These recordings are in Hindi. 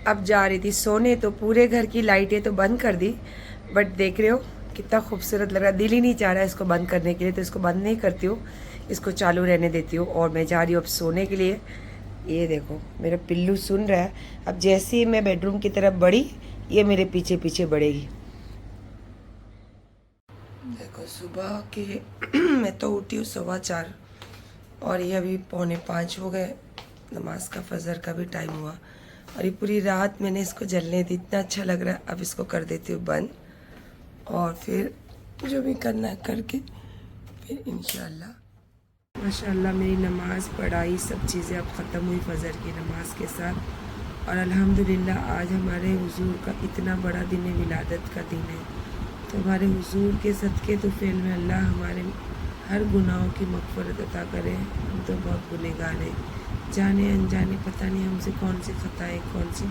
अब जा रही थी सोने, तो पूरे घर की लाइटें तो बंद कर दी, बट देख रहे हो कितना खूबसूरत लग रहा है। दिल ही नहीं चाह रहा है इसको बंद करने के लिए, तो इसको बंद नहीं करती हूँ, इसको चालू रहने देती हूँ। और मैं जा रही हूँ अब सोने के लिए। ये देखो मेरा पिल्लू सुन रहा है। अब जैसे ही मैं बेडरूम की तरफ बढ़ी, ये मेरे पीछे पीछे बढ़ेगी। देखो सुबह के मैं तो उठी हूँ 4:15 और ये अभी 4:45 हो गए। नमाज का फजर का भी टाइम हुआ और ये पूरी रात मैंने इसको जलने दी। इतना अच्छा लग रहा है। अब इसको कर देती हूँ बंद और फिर जो भी करना है करके फिर इंशाल्लाह। माशाल्लाह मेरी नमाज़ पढ़ाई सब चीज़ें अब ख़त्म हुई फजर की नमाज के साथ। और अल्हम्दुलिल्लाह आज हमारे हुजूर का इतना बड़ा दिन है, विलादत का दिन है। तो हमारे हुजूर के सदक़े तो फ़ेल में अल्लाह हमारे हर गुनाहों की मग़फ़िरत अता करे। हम तो बहुत गुनहगार हैं, जाने अनजाने पता नहीं हमसे कौन सी ख़ताएँ कौन सी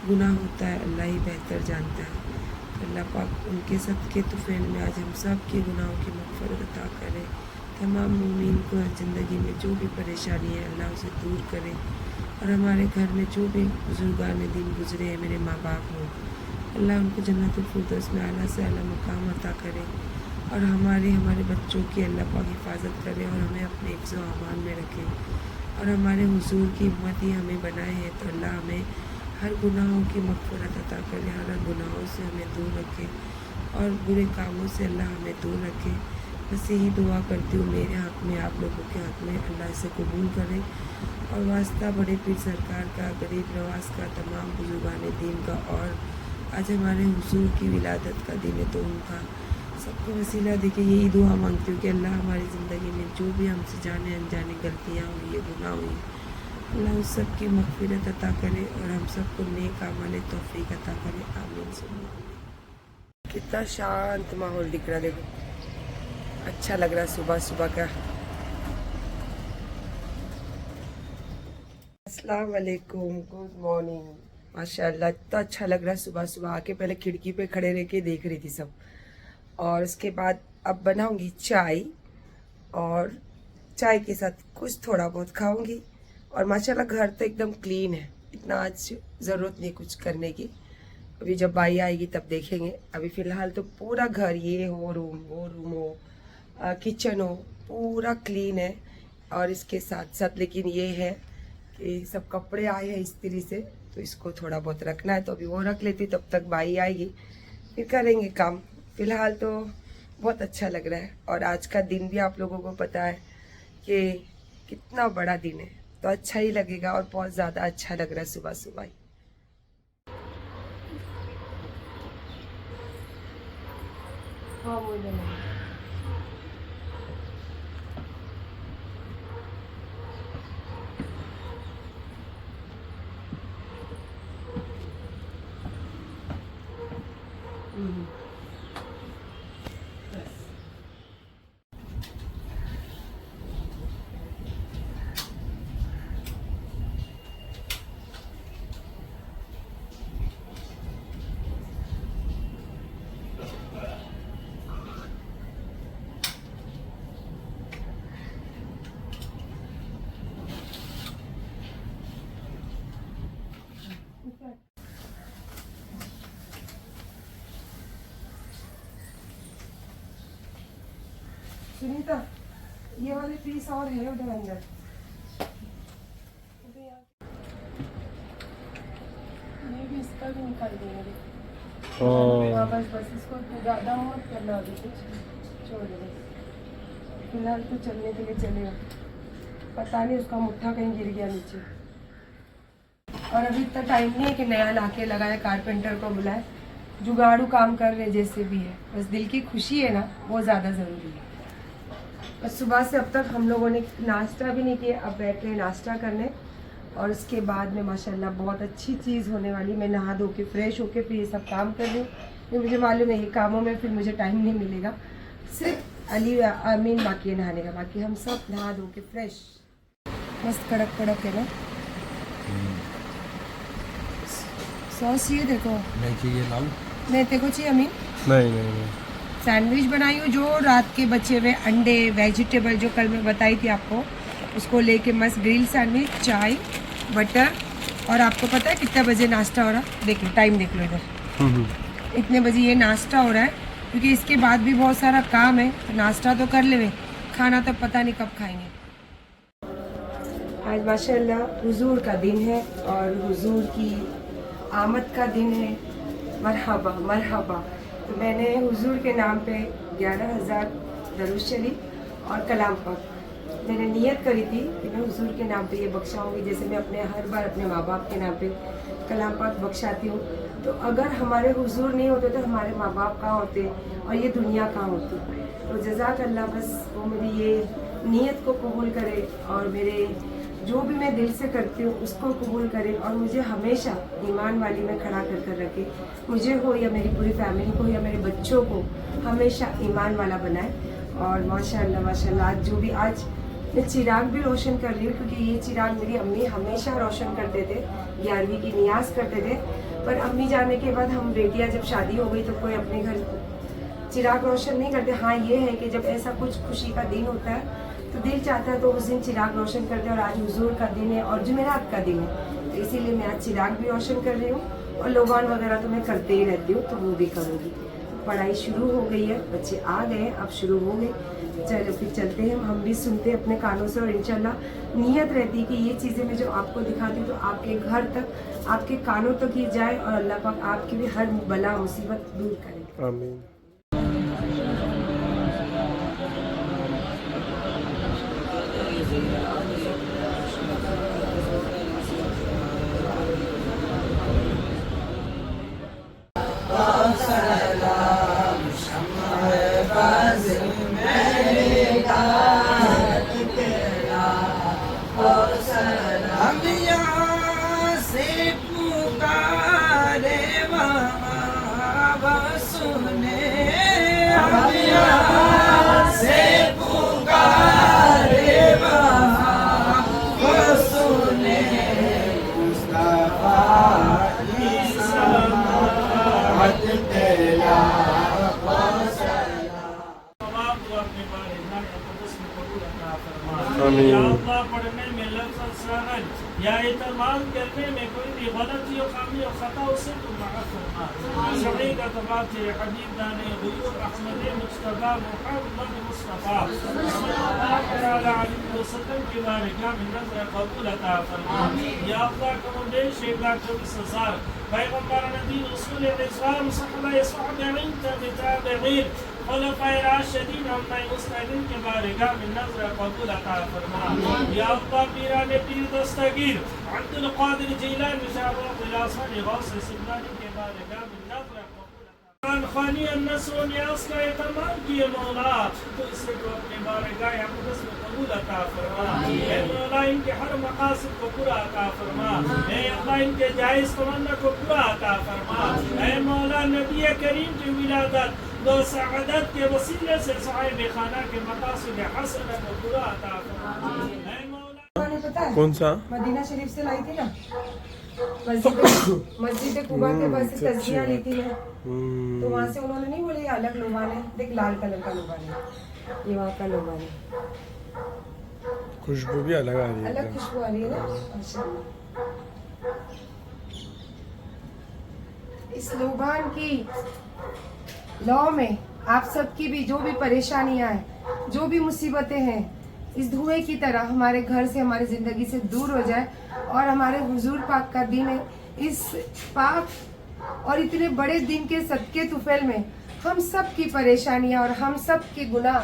गुनाह होता है, अल्लाह ही बेहतर जानता है। तो अल्लाह पाक उनके सदक़े तो फ़ेल में आज हम सब के गुनाहों की मग़फ़िरत अता करे। तमाम मुमीन को ज़िंदगी में जो भी परेशानी है अल्लाह उसे दूर करे। और हमारे घर में जो भी बुजुर्गान दिन गुजरे हैं, मेरे माँ बाप हो, अल्लाह उनको जन्नतुल फिरदौस में आला से आला मुकाम अता करे। और हमारे बच्चों की अल्लाह पाक हिफाजत करे और हमें अपने हिफ्ज़ व अमान में रखे। और हमारे हुजूर की उम्मत ही हमें बनाए हैं, तो अल्लाह हमें हर गुनाहों की मग़फ़िरत अता करे, हर गुनाहों से हमें दूर रखे और बुरे कामों से अल्लाह हमें दूर रखे। बस यही दुआ करती हूँ मेरे हक़ में, आप लोगों के हक़ में, अल्लाह इसे कबूल करे। और वास्ता बड़े पीर सरकार का, गरीब नवाज का, तमाम बुजुर्गान दीन का। और आज हमारे हुजूर की विलादत का दिन है, तो उनका सबको वसीला देके यही दुआ मांगती हूँ कि अल्लाह हमारी ज़िंदगी में जो भी हमसे जाने अनजाने गलतियाँ हुई है, गुनाह हुई, अल्लाह उस सब की मग़फ़िरत अता करे और हम सबको नेक आमाल तौफ़ीक अता करे। आमीन। कितना शांत माहौल दिख रहा है, देखो अच्छा लग रहा है सुबह सुबह का। अस्सलाम वालेकुम, गुड मॉर्निंग। माशाल्लाह इतना अच्छा लग रहा है सुबह सुबह आके। पहले खिड़की पे खड़े रह के देख रही थी सब, और उसके बाद अब बनाऊंगी चाय और चाय के साथ कुछ थोड़ा बहुत खाऊंगी। और माशाल्लाह घर तो एकदम क्लीन है, इतना आज ज़रूरत नहीं कुछ करने की। अभी जब बाई आएगी तब देखेंगे। अभी फ़िलहाल तो पूरा घर, ये हो रूम वो रूम हो, किचन हो, पूरा क्लीन है। और इसके साथ साथ लेकिन ये है कि सब कपड़े आए हैं इस्त्री से, तो इसको थोड़ा बहुत रखना है, तो अभी वो रख लेती, तब तक बाई आएगी फिर करेंगे काम। फ़िलहाल तो बहुत अच्छा लग रहा है। और आज का दिन भी आप लोगों को पता है कि कितना बड़ा दिन है, तो अच्छा ही लगेगा और बहुत ज़्यादा अच्छा लग रहा है सुबह सुबह ही। हाँ मुझे सुनीता, ये वाले पीस और है उधर अंदर। ये भी इसका भी निकाल देंगे। हाँ बस इसको ज़्यादा मत करना, अभी कुछ छोड़ दे बस। फिलहाल तो चलने के लिए चलेगा, पता नहीं उसका मुट्ठा कहीं गिर गया नीचे। और अभी इतना टाइम नहीं है कि नया लाके लगाए, कारपेंटर को बुलाए, जुगाड़ू काम कर रहे जैसे भी है। बस दिल की खुशी है ना, वो ज़्यादा ज़रूरी है। बस सुबह से अब तक हम लोगों ने नाश्ता भी नहीं किया, अब बैठ रहे नाश्ता करने। और उसके बाद में माशाल्लाह बहुत अच्छी चीज़ होने वाली। मैं नहा धो के फ्रेश होके फिर ये सब काम कर रही हूँ, क्योंकि मुझे मालूम है ये कामों में फिर मुझे टाइम नहीं मिलेगा। सिर्फ अली आमीन बाकी है नहाने का, बाकी हम सब नहा धो के फ्रेश। मस्त कड़क कड़क है ना सॉस। ये देखो नहीं चाहिए लाल, नहीं तेको चाहिए अमीन? नहीं। सैंडविच बनाई हूँ, जो रात के बचे हुए अंडे वेजिटेबल जो कल मैं बताई थी आपको, उसको लेके मस्त ग्रिल सैंडविच, चाय, बटर और आपको पता है कितने बजे नाश्ता हो रहा है? देख लो, टाइम देख लो इधर। इतने बजे ये नाश्ता हो रहा है, क्योंकि इसके बाद भी बहुत सारा काम है, तो नाश्ता तो कर ले, खाना तो पता नहीं कब खाएंगे। आज माशाल्लाह हुजूर का दिन है और हुजूर की आमद का दिन है। मरहबा मरहबा। तो मैंने हुजूर के नाम पे 11,000 दरूद शरीफ और कलाम पाक मैंने नियत करी थी कि मैं हुजूर के नाम पे ये बख्शाऊंगी, जैसे मैं अपने हर बार अपने माँ बाप के नाम पे कलाम पाक बख्शाती हूँ। तो अगर हमारे हुजूर नहीं होते तो हमारे माँ बाप कहाँ होते और ये दुनिया कहाँ होती। तो जज़ाक अल्लाह, बस वो मेरी ये नियत को कबूल करे और मेरे जो भी मैं दिल से करती हूँ उसको कबूल करे और मुझे हमेशा ईमान वाली में खड़ा कर कर रखे। मुझे हो या मेरी पूरी फैमिली को या मेरे बच्चों को हमेशा ईमान वाला बनाए। और माशाल्लाह माशाल्लाह आज जो भी आज मैं चिराग भी रोशन कर रही हूँ, क्योंकि ये चिराग मेरी अम्मी हमेशा रोशन करते थे, 11वीं की नियाज करते थे। पर अम्मी जाने के बाद हम बेटियाँ जब शादी हो गई तो कोई अपने घर चिराग रोशन नहीं करते। हाँ ये है कि जब ऐसा कुछ खुशी का दिन होता है तो दिल चाहता है तो उस दिन चिराग रोशन करते हैं। और आज हुजूर का दिन है और जुमेरात का दिन है, तो इसीलिए मैं आज चिराग भी रोशन कर रही हूँ। और लोबान वगैरह तो मैं करते ही रहती हूँ, तो वो भी करूँगी। पढ़ाई शुरू हो गई है, बच्चे आ गए, अब शुरू हो गए। चलो फिर चलते हैं, हम भी सुनते हैं अपने कानों से। और इंशाल्लाह नियत रहती है कि ये चीज़ें मैं जो आपको दिखाती हूँ तो आपके घर तक, आपके कानों तक ही जाए और अल्लाह पाक आपकी भी हर बला मुसीबत दूर करे। आमीन। पढ़ने में लफ्ज़ या इत्माम करने में कोई भी गलती और खामी और खता उसे तो माफ़ फरमा। सभी का तबाद से हबीब दाने गुरूर अहमद मुस्तफ़ा मुहम्मद मुस्तफ़ा सल्लल्लाहु अलैहि वसल्लम के बारगाह में नज़र कबूल अता फरमा। या अल्लाह कमंदे शेख 24,000 पैगंबर नबी रसूल इस्लाम सहाबा साहबीन ताबईन खुलफाए राशिदीन अम्माए मुस्तकीम के बारगाह में नज़र कबूल अता फरमा। या अल्लाह पीराने पीर दस्तगीर अब्दुल कादिर जिलानी साहब गिलासन गौस सिद्दीकी के बारगाह में नज़र कबूल अता खानी अन्नसो न्यास का तमाम किए मौला, तो इसे तो अपने बारगाह अक़दस में कबूल अता फरमा। ऐ मौला इनके हर मकासद को पूरा अता फरमा। ऐ अल्लाह इनके जायज़ तमन्ना को पूरा अता फरमा। ऐ मौला नबी करीम की विलादत दो सआदत के वसीले से साहिब खाना के मकासद हसना को पूरा अता फरमा। ऐ मौला पता है कौन सा? मदीना शरीफ से लाई थी ना, मस्जिद कुबा के पास से तस्बीह ली थी मैं, तो वहाँ से उन्होंने नहीं बोले ये अलग लोबान है, देख लाल कलर का लोबान है, ये वहाँ का लोबान है। खुशबू भी अलग आ रही है। अलग खुशबू आ रही है ना माशाल्लाह। इस लोबान की लौ में आप सबकी भी जो भी परेशानियां हैं, जो भी मुसीबतें हैं, इस धुएं की तरह हमारे घर से, हमारी ज़िंदगी से दूर हो जाए और हमारे हुजूर पाक का दिन है। इस पाक और इतने बड़े दिन के सदके तुफैल में हम सब की परेशानियां और हम सब के गुनाह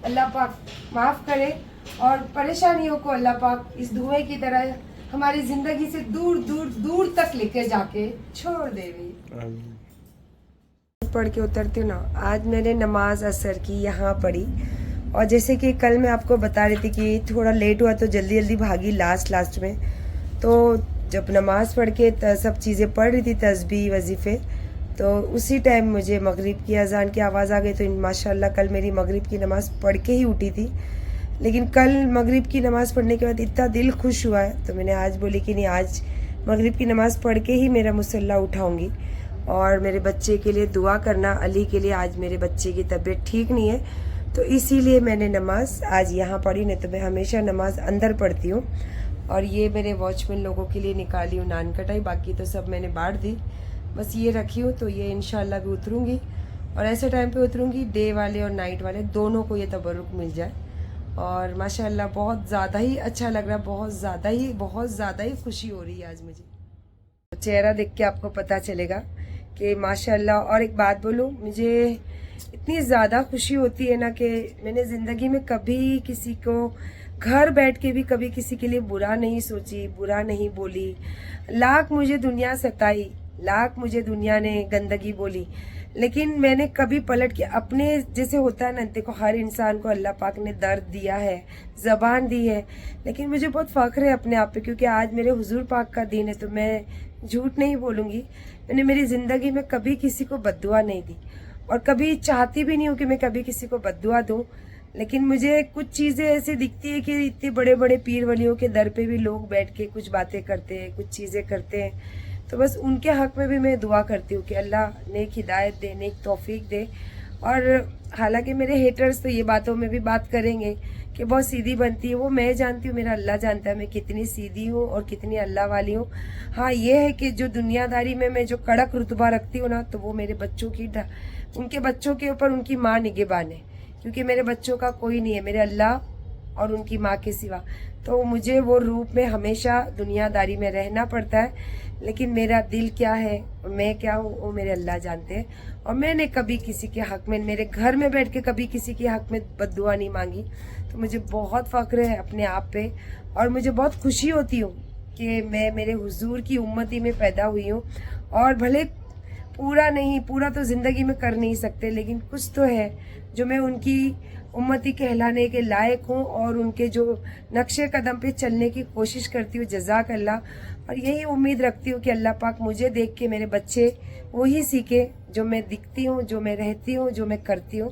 अल्लाह पाक माफ़ करे और परेशानियों को अल्लाह पाक इस धुएं की तरह हमारी ज़िंदगी से दूर दूर दूर तक लेके जाके छोड़ देवे। आमीन। पढ़ के उतरती हूँ ना। आज मैंने नमाज असर की यहाँ पढ़ी, और जैसे कि कल मैं आपको बता रही थी कि थोड़ा लेट हुआ तो जल्दी जल्दी भागी लास्ट में। तो जब नमाज पढ़ के सब चीज़ें पढ़ रही थी, तस्बीह वजीफ़े, तो उसी टाइम मुझे मगरिब की अजान की आवाज़ आ गई। तो माशाल्लाह कल मेरी मगरिब की नमाज़ पढ़ के ही उठी थी, लेकिन कल मगरिब की नमाज़ पढ़ने के बाद इतना दिल खुश हुआ है, तो मैंने आज बोली कि नहीं, आज मगरिब की नमाज़ पढ़ के ही मेरा मुसल्ला उठाऊँगी। और मेरे बच्चे के लिए दुआ करना, अली के लिए। आज मेरे बच्चे की तबीयत ठीक नहीं है, तो इसीलिए मैंने नमाज आज यहाँ पढ़ी, नहीं तो मैं हमेशा नमाज अंदर पढ़ती हूँ। और ये मेरे वॉचमैन लोगों के लिए निकाली हूँ नान कटाई, बाकी तो सब मैंने बांट दी, बस ये रखी हूँ। तो ये इंशाल्लाह भी उतरूँगी और ऐसे टाइम पे उतरूँगी डे वाले और नाइट वाले दोनों को ये तबरुक मिल जाए। और माशाल्लाह बहुत ज़्यादा ही अच्छा लग रहा है, बहुत ज़्यादा ही खुशी हो रही है आज मुझे। चेहरा देख के आपको पता चलेगा कि माशाल्लाह। और एक बात बोलूँ, मुझे इतनी ज़्यादा खुशी होती है ना कि मैंने ज़िंदगी में कभी किसी को घर बैठ के भी कभी किसी के लिए बुरा नहीं सोची, बुरा नहीं बोली। लाख मुझे दुनिया सताई, लाख मुझे दुनिया ने गंदगी बोली, लेकिन मैंने कभी पलट के अपने जैसे होता है ना, देखो हर इंसान को अल्लाह पाक ने दर्द दिया है, ज़बान दी है, लेकिन मुझे बहुत फ़ख्र है अपने आप पे, क्योंकि आज मेरे हुजूर पाक का दिन है। तो मैं झूठ नहीं बोलूँगी, मैंने मेरी ज़िंदगी में कभी किसी को बद्दुआ नहीं दी और कभी चाहती भी नहीं हूँ कि मैं कभी किसी को बद्दुआ दूँ। लेकिन मुझे कुछ चीज़ें ऐसी दिखती है कि इतने बड़े बड़े पीर वलियों के दर पे भी लोग बैठ के कुछ बातें करते हैं, कुछ चीज़ें करते हैं, तो बस उनके हक़ में भी मैं दुआ करती हूँ कि अल्लाह नेक हिदायत दे, नेक तौफीक दे। और हालांकि मेरे हेटर्स तो ये बातों में भी बात करेंगे कि बहुत सीधी बनती है, वो मैं जानती हूँ, मेरा अल्लाह जानता है मैं कितनी सीधी हूँ और कितनी अल्लाह वाली हूँ। हाँ ये है कि जो दुनियादारी में मैं जो कड़क रुतबा रखती हूँ ना, तो वो मेरे बच्चों की उनके बच्चों के ऊपर उनकी माँ निगहबान है, क्योंकि मेरे बच्चों का कोई नहीं है, मेरे अल्लाह और उनकी माँ के सिवा। तो मुझे वो रूप में हमेशा दुनियादारी में रहना पड़ता है, लेकिन मेरा दिल क्या है, मैं क्या हूँ, वो मेरे अल्लाह जानते हैं। और मैंने कभी किसी के हक में, मेरे घर में बैठ के कभी किसी के हक में बद्दुआ नहीं मांगी। तो मुझे बहुत फ़ख्र है अपने आप पे और मुझे बहुत खुशी होती हूँ कि मैं मेरे हुजूर की उम्मती में पैदा हुई हूँ। और भले पूरा नहीं, पूरा तो ज़िंदगी में कर नहीं सकते, लेकिन कुछ तो है जो मैं उनकी उम्मती कहलाने के लायक हूँ और उनके जो नक्शे कदम पे चलने की कोशिश करती हूँ। जज़ाक अल्लाह। और यही उम्मीद रखती हूँ कि अल्लाह पाक मुझे देख के मेरे बच्चे वही सीखे जो मैं दिखती हूँ, जो मैं रहती हूँ, जो मैं करती हूँ।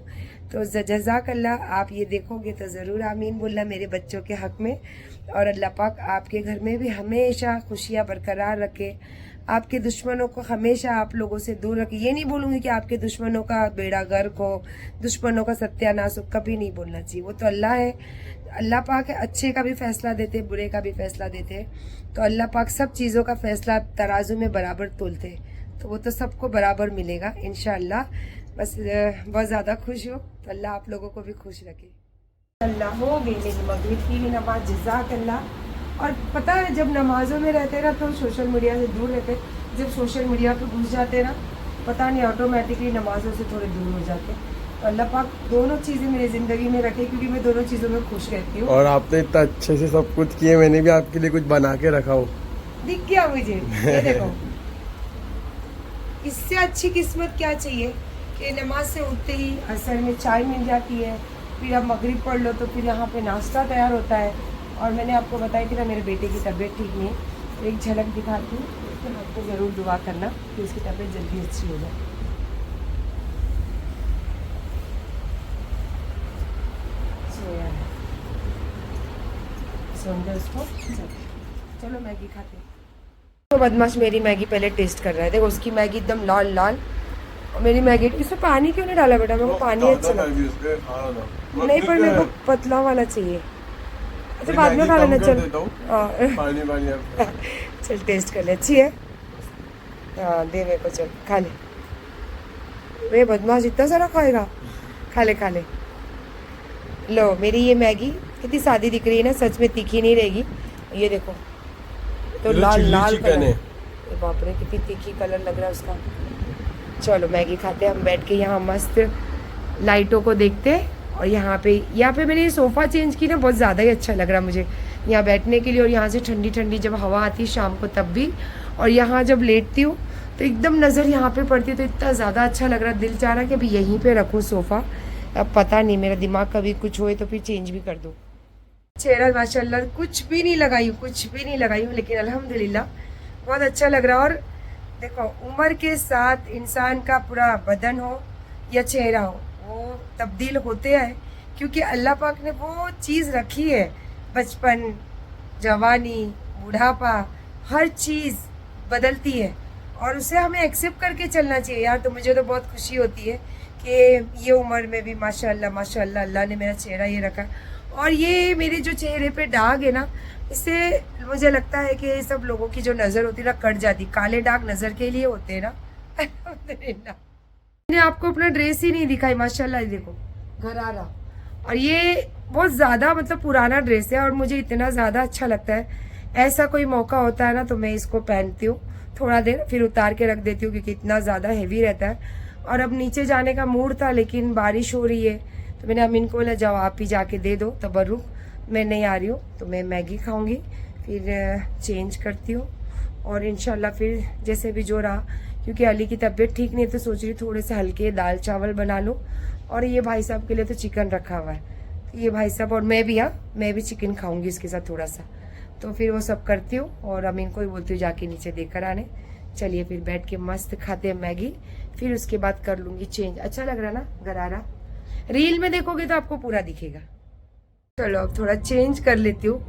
तो जज़ाक अल्लाह। आप ये देखोगे तो ज़रूर आमीन बोलना मेरे बच्चों के हक़ में। और अल्लाह पाक आपके घर में भी हमेशा खुशियाँ बरकरार रखे, आपके दुश्मनों को हमेशा आप लोगों से दूर रखे। ये नहीं बोलूँगी कि आपके दुश्मनों का बेड़ा गर्क हो, दुश्मनों का सत्यानाश हो, कभी नहीं बोलना चाहिए। वो तो अल्लाह है, अल्लाह पाक है, अच्छे का भी फैसला देते, बुरे का भी फैसला देते। तो अल्लाह पाक सब चीज़ों का फैसला तराजू में बराबर तोलते, तो वो तो सबको बराबर मिलेगा इंशाअल्लाह। बस बहुत ज़्यादा खुश हो, तो अल्लाह आप लोगों को भी खुश रखे। अल्लाह हो गई मेरी मगरिब की भी नमाज, जज़ाक अल्लाह। और पता है जब नमाजों में रहते ना तो सोशल मीडिया से दूर रहते, जब सोशल मीडिया पे घुस जाते ना, पता नहीं ऑटोमेटिकली नमाजों से थोड़े दूर हो जाते। तो अल्लाह पाक दोनों चीज़ें मेरी ज़िंदगी में रखे, क्योंकि मैं दोनों चीज़ों में खुश रहती हूँ। और आपने इतना अच्छे से सब कुछ किए, मैंने भी आपके लिए कुछ बना के रखा हो, दिख गया मुझे, ये देखो। इससे अच्छी किस्मत क्या चाहिए कि नमाज से उठते ही असर में चाय मिल जाती है, फिर आप मगरिब पढ़ लो तो फिर यहाँ पे नाश्ता तैयार होता है। और मैंने आपको बताई थी ना मेरे बेटे की तबीयत ठीक नहीं है, एक झलक दिखाती हूँ, उसके हाथ को ज़रूर दुआ करना कि उसकी तबीयत जल्दी अच्छी हो जाए। सोया है, सोंदे उसको। चलो मैगी खाते हैं। तो बदमाश मेरी मैगी पहले टेस्ट कर रहा है, देखो उसकी मैगी एकदम लाल लाल, और मेरी मैगी इसमें पानी क्यों नहीं डाला बेटा? मेरे को पानी अच्छा लगता नहीं, पर मेरे को पतला वाला चाहिए। अच्छा बाद में खा लेना, चल चल टेस्ट कर ले, अच्छी है। हाँ दे मेरे को, चल खा ले। वे बदमाश इतना सारा खाएगा, खा ले खा ले। लो मेरी ये मैगी कितनी सादी दिख रही है ना, सच में तीखी नहीं रहेगी। ये देखो तो लाल लाल कलर, बाप रे कितनी तीखी कलर लग रहा है उसका। चलो मैगी खाते हैं हम बैठ के, यहाँ मस्त लाइटों को देखते। और यहाँ पे मैंने ये सोफ़ा चेंज की ना, बहुत ज़्यादा ही अच्छा लग रहा मुझे यहाँ बैठने के लिए। और यहाँ से ठंडी ठंडी जब हवा आती है शाम को तब भी, और यहाँ जब लेटती हूँ तो एकदम नज़र यहाँ पे पड़ती है, तो इतना ज़्यादा अच्छा लग रहा है। दिल चाह रहा है कि अभी यहीं पे रखूँ सोफ़ा। अब पता नहीं मेरा दिमाग कभी कुछ होए तो फिर चेंज भी कर दूँ। चेहरा माशाल्लाह कुछ भी नहीं लगाई हूँ, कुछ भी नहीं लगाई हूँ, लेकिन अल्हम्दुलिल्लाह बहुत अच्छा लग रहा है। और देखो उम्र के साथ इंसान का पूरा बदन हो या चेहरा हो, वो तब्दील होते हैं, क्योंकि अल्लाह पाक ने वो चीज़ रखी है। बचपन, जवानी, बुढ़ापा, हर चीज़ बदलती है और उसे हमें एक्सेप्ट करके चलना चाहिए यार। तो मुझे तो बहुत खुशी होती है कि ये उम्र में भी माशाल्लाह माशाल्लाह अल्लाह ने मेरा चेहरा ये रखा। और ये मेरे जो चेहरे पे दाग है ना, इससे मुझे लगता है कि सब लोगों की जो नज़र होती है ना कट जाती। काले दाग नज़र के लिए होते हैं ना। मैंने आपको अपना ड्रेस ही नहीं दिखाई, माशाल्लाह देखो घरारा। और ये बहुत ज़्यादा मतलब पुराना ड्रेस है और मुझे इतना ज़्यादा अच्छा लगता है। ऐसा कोई मौका होता है ना तो मैं इसको पहनती हूँ थोड़ा देर, फिर उतार के रख देती हूँ क्योंकि इतना ज़्यादा हैवी रहता है। और अब नीचे जाने का मूड था लेकिन बारिश हो रही है तो मैंने अमीन को बोला जाओ आप ही जाके दे दो तबर्रुक, मैं नहीं आ रही हूँ। तो मैं मैगी खाऊंगी, फिर चेंज करती हूँ और इंशाल्लाह फिर जैसे भी जो रहा, क्योंकि अली की तबीयत ठीक नहीं है तो सोच रही थोड़े से हल्के दाल चावल बना लूँ। और ये भाई साहब के लिए तो चिकन रखा हुआ है, तो ये भाई साहब और मैं भी चिकन खाऊंगी इसके साथ थोड़ा सा। तो फिर वो सब करती हूँ और अमीन को ही बोलती हूँ जाके नीचे देकर आने। चलिए फिर बैठ के मस्त खाते हैं मैगी, फिर उसके बाद कर लूँगी चेंज। अच्छा लग रहा ना गरारा, रील में देखोगे तो आपको पूरा दिखेगा। चलो अब थोड़ा चेंज कर लेती हूँ।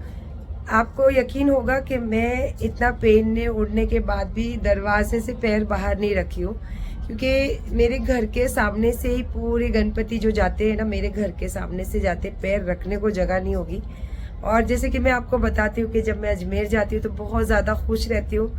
आपको यकीन होगा कि मैं इतना पहनने उड़ने के बाद भी दरवाजे से पैर बाहर नहीं रखी हूँ, क्योंकि मेरे घर के सामने से ही पूरे गणपति जो जाते हैं ना, मेरे घर के सामने से जाते, पैर रखने को जगह नहीं होगी। और जैसे कि मैं आपको बताती हूँ कि जब मैं अजमेर जाती हूँ तो बहुत ज़्यादा खुश रहती हूँ,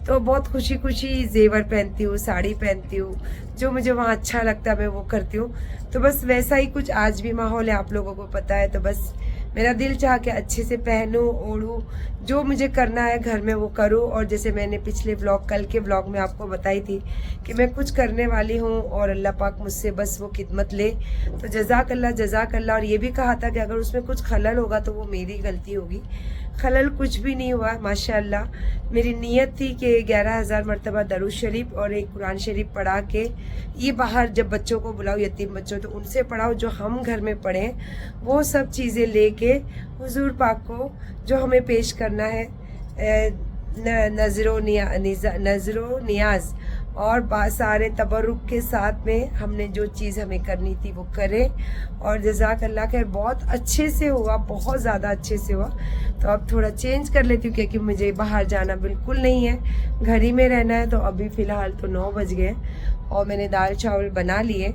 तो बहुत खुशी खुशी जेवर पहनती हूँ, साड़ी पहनती हूँ, जो मुझे वहाँ अच्छा लगता है मैं वो करती हूँ। तो बस वैसा ही कुछ आज भी माहौल है, आप लोगों को पता है। तो बस मेरा दिल चाह के अच्छे से पहनूं ओढ़ूं, जो मुझे करना है घर में वो करूं। और जैसे मैंने पिछले व्लॉग, कल के व्लॉग में आपको बताई थी कि मैं कुछ करने वाली हूं और अल्लाह पाक मुझसे बस वो खिदमत ले, तो जज़ाक अल्लाह। और ये भी कहा था कि अगर उसमें कुछ खलल होगा तो वो मेरी गलती होगी। खलल कुछ भी नहीं हुआ माशाअल्लाह। मेरी नीयत थी कि 11,000 मरतबा दरूद शरीफ और एक कुरान शरीफ पढ़ा के ये बाहर जब बच्चों को बुलाओ, यतीम बच्चों, तो उनसे पढ़ाओ जो हम घर में पढ़ें, वो सब चीज़ें लेके हुजूर पाक को जो हमें पेश करना है, नज़रो नियाज और सारे तबरुक के साथ में हमने जो चीज़ हमें करनी थी वो करें। और जज़ाक अल्लाह खैर, बहुत अच्छे से हुआ, बहुत ज़्यादा अच्छे से हुआ। तो अब थोड़ा चेंज कर लेती हूँ क्योंकि मुझे बाहर जाना बिल्कुल नहीं है, घर ही में रहना है। तो अभी फ़िलहाल तो 9 बज गए और मैंने दाल चावल बना लिए।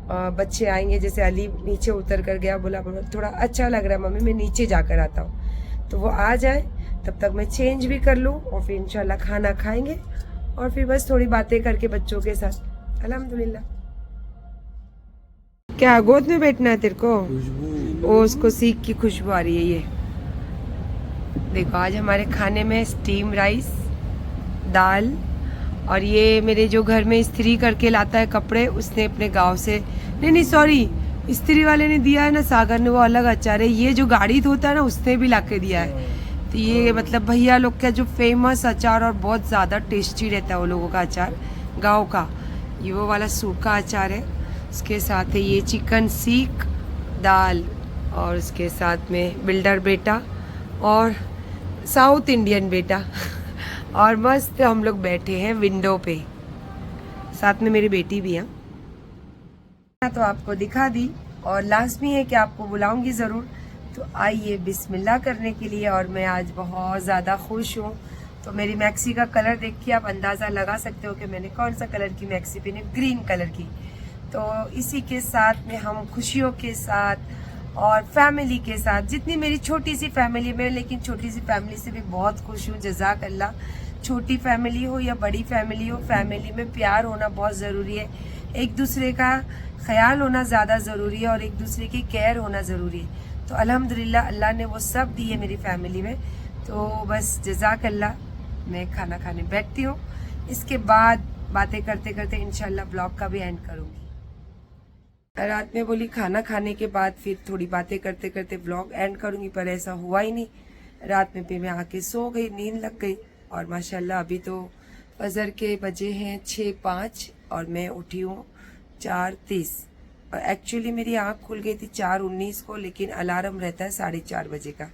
बच्चे आएंगे, जैसे अली नीचे उतर कर गया, बोला थोड़ा अच्छा लग रहा है मम्मी, मैं नीचे जाकर आता हूँ। तो वो आ जाए तब तक मैं चेंज भी कर लूँ और फिर इंशाल्लाह खाना खाएंगे और फिर बस थोड़ी बातें करके बच्चों के साथ। अल्हम्दुलिल्लाह। क्या गोद में बैठना है तेरे को? ओ, उसको सीख की खुशबू आ रही है। ये देखो आज हमारे खाने में स्टीम राइस, दाल, और ये मेरे जो घर में इस्त्री करके लाता है कपड़े, उसने अपने गांव से, नहीं सॉरी, इस्त्री वाले ने दिया है ना, सागर ने, वो अलग अचार है। ये जो गाड़ी धोता है ना उसने भी ला के दिया है। तो ये मतलब भैया लोग का जो फेमस अचार और बहुत ज़्यादा टेस्टी रहता है वो लोगों का अचार गांव का, ये वो वाला सूखा अचार है। उसके साथ है ये चिकन सीख, दाल, और उसके साथ में बिल्डर बेटा और साउथ इंडियन बेटा। और मस्त हम लोग बैठे हैं विंडो पे, साथ में मेरी बेटी भी है। तो आपको दिखा दी और लाजमी है कि आपको बुलाऊंगी ज़रूर। तो आइए बिस्मिल्लाह करने के लिए। और मैं आज बहुत ज़्यादा खुश हूँ। तो मेरी मैक्सी का कलर देख के आप अंदाज़ा लगा सकते हो कि मैंने कौन सा कलर की मैक्सी पहनी, ग्रीन कलर की। तो इसी के साथ में हम खुशियों के साथ और फैमिली के साथ, जितनी मेरी छोटी सी फैमिली में, लेकिन छोटी सी फैमिली से भी बहुत खुश हूँ। जज़ाक अल्लाह। छोटी फैमिली हो या बड़ी फैमिली हो, फैमिली में प्यार होना बहुत ज़रूरी है, एक दूसरे का ख्याल होना ज़्यादा ज़रूरी है और एक दूसरे की केयर होना ज़रूरी है। तो अल्हम्दुलिल्लाह अल्लाह ने वो सब दी है मेरी फैमिली में। तो बस जज़ाक अल्लाह। मैं खाना खाने बैठती हूँ, इसके बाद बातें करते करते इंशाल्लाह ब्लॉग का भी एंड करूँगी। रात में बोली खाना खाने के बाद फिर थोड़ी बातें करते करते ब्लॉग एंड करूँगी, पर ऐसा हुआ ही नहीं। रात में फिर मैं आके सो गई, नींद लग गई। और माशाल्लाह अभी तो फजर के बजे हैं 6:05 और मैं उठी हूँ 4:30। और एक्चुअली मेरी आँख खुल गई थी 4:19 को, लेकिन अलार्म रहता है 4:30 बजे का।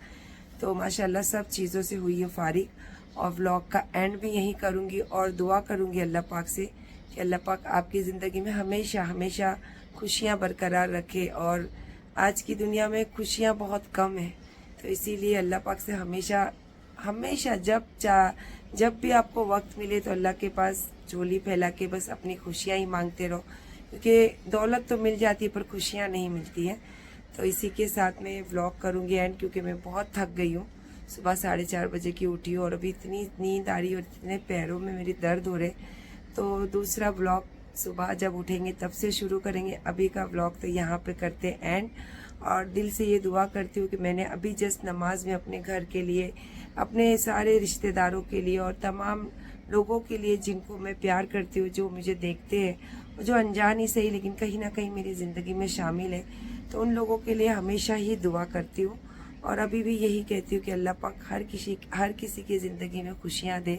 तो माशाल्लाह सब चीज़ों से हुई है फारिग और व्लॉग का एंड भी यहीं करूँगी। और दुआ करूँगी अल्लाह पाक से कि अल्लाह पाक आपकी ज़िंदगी में हमेशा हमेशा खुशियाँ बरकरार रखे। और आज की दुनिया में खुशियाँ बहुत कम है, तो इसीलिए अल्लाह पाक से हमेशा हमेशा जब भी आपको वक्त मिले तो अल्लाह के पास झोली फैला के बस अपनी खुशियाँ ही मांगते रहो, क्योंकि दौलत तो मिल जाती है पर खुशियाँ नहीं मिलती हैं। तो इसी के साथ मैं व्लॉग करूँगी एंड, क्योंकि मैं बहुत थक गई हूँ। सुबह 4:30 बजे की उठी हूँ और अभी इतनी नींद आ रही है और इतने पैरों में मेरी दर्द हो रहे, तो दूसरा व्लॉग सुबह जब उठेंगे तब से शुरू करेंगे। अभी का व्लॉग तो यहाँ पे करते हैं एंड। और दिल से ये दुआ करती हूँ कि मैंने अभी जस्ट नमाज में अपने घर के लिए, अपने सारे रिश्तेदारों के लिए और तमाम लोगों के लिए जिनको मैं प्यार करती हूँ, जो मुझे देखते हैं, जो अनजान ही सही लेकिन कहीं ना कहीं मेरी ज़िंदगी में शामिल है, तो उन लोगों के लिए हमेशा ही दुआ करती हूँ। और अभी भी यही कहती हूँ कि अल्लाह पाक हर किसी की ज़िंदगी में खुशियाँ दे।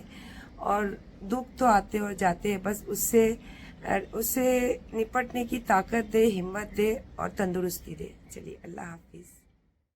और दुख तो आते और जाते हैं, बस उससे निपटने की ताकत दे, हिम्मत दे और तंदुरुस्ती दे। चलिए, अल्लाह हाफिज़।